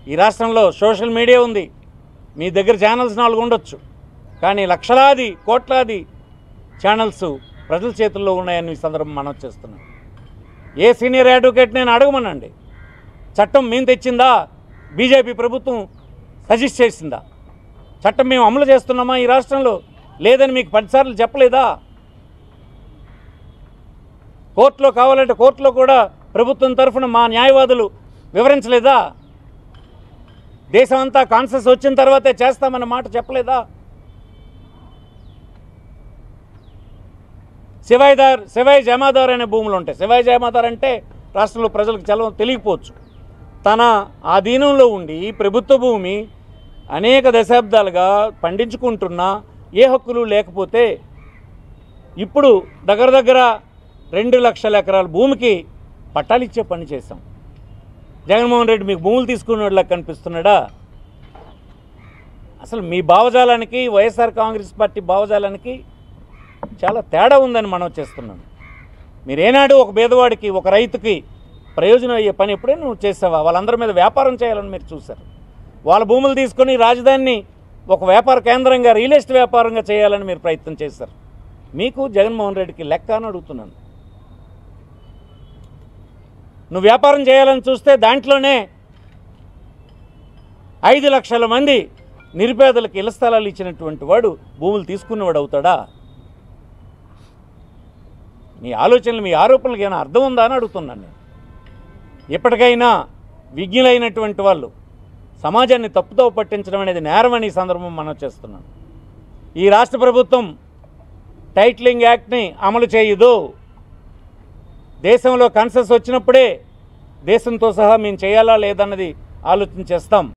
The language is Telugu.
ఈ రాష్ట్రంలో సోషల్ మీడియా ఉంది, మీ దగ్గర ఛానల్స్ 4 ఉండొచ్చు, కానీ లక్షలాది కోట్లాది ఛానల్స్ ప్రజల చేతుల్లో ఉన్నాయని ఈ సందర్భం మనం చేస్తున్నాం. ఏ సీనియర్ అడ్వకేట్ నేను అడగమనండి, చట్టం మేము తెచ్చిందా, బీజేపీ ప్రభుత్వం సజెస్ట్ చేసిందా? చట్టం మేము అమలు చేస్తున్నామా ఈ రాష్ట్రంలో? లేదని మీకు 10 సార్లు చెప్పలేదా? కోర్టులో కావాలంటే కోర్టులో కూడా ప్రభుత్వం తరఫున మా న్యాయవాదులు వివరించలేదా? దేశమంతా కాన్సెస్ వచ్చిన తర్వాతే చేస్తామన్న మాట చెప్పలేదా? శివాయి జమాదార్ అనే భూములు ఉంటాయి. శివాయి జమాదార్ అంటే రాష్ట్రంలో ప్రజలకు తెలియకపోవచ్చు. తన ఆధీనంలో ఉండి ప్రభుత్వ భూమి అనేక దశాబ్దాలుగా పండించుకుంటున్నా ఏ హక్కులు లేకపోతే ఇప్పుడు దగ్గర 2 లక్షల ఎకరాల భూమికి పట్టాలు ఇచ్చే పని చేశాం. జగన్మోహన్ రెడ్డి మీకు భూములు తీసుకునేలా కనిపిస్తున్నాడా? అసలు మీ భావజాలానికి వైఎస్ఆర్ కాంగ్రెస్ పార్టీ భావజాలానికి చాలా తేడా ఉందని మనం చేస్తున్నాం. మీరేనాడు ఒక పేదవాడికి ఒక రైతుకి ప్రయోజనం అయ్యే పని ఎప్పుడైనా నువ్వు చేసావా? వాళ్ళందరి మీద వ్యాపారం చేయాలని మీరు చూశారు. వాళ్ళ భూములు తీసుకొని రాజధానిని ఒక వ్యాపార కేంద్రంగా రియల్ ఎస్టేట్ వ్యాపారంగా చేయాలని మీరు ప్రయత్నం చేశారు. మీకు జగన్మోహన్ రెడ్డికి లెక్క అని అడుగుతున్నాను. నువ్వు వ్యాపారం చేయాలని చూస్తే దాంట్లోనే 5 లక్షల మంది నిరుపేదలకు ఇళ్ల స్థలాలు ఇచ్చినటువంటి వాడు భూములు తీసుకున్నవాడు అవుతాడా? మీ ఆలోచనలు మీ ఆరోపణలకు ఏమైనా అర్థం ఉందా అని అడుగుతున్నాను నేను. ఎప్పటికైనా విజ్ఞులైనటువంటి వాళ్ళు సమాజాన్ని తప్పుతో పట్టించడం అనేది నేరమని ఈ సందర్భం మనం చేస్తున్నాం. ఈ రాష్ట్ర ప్రభుత్వం టైటిలింగ్ యాక్ట్ని అమలు చేయదు. దేశంలో కన్సెస్ వచ్చినప్పుడే దేశంతో సహా మేము చేయాలా లేదన్నది ఆలోచన చేస్తాం.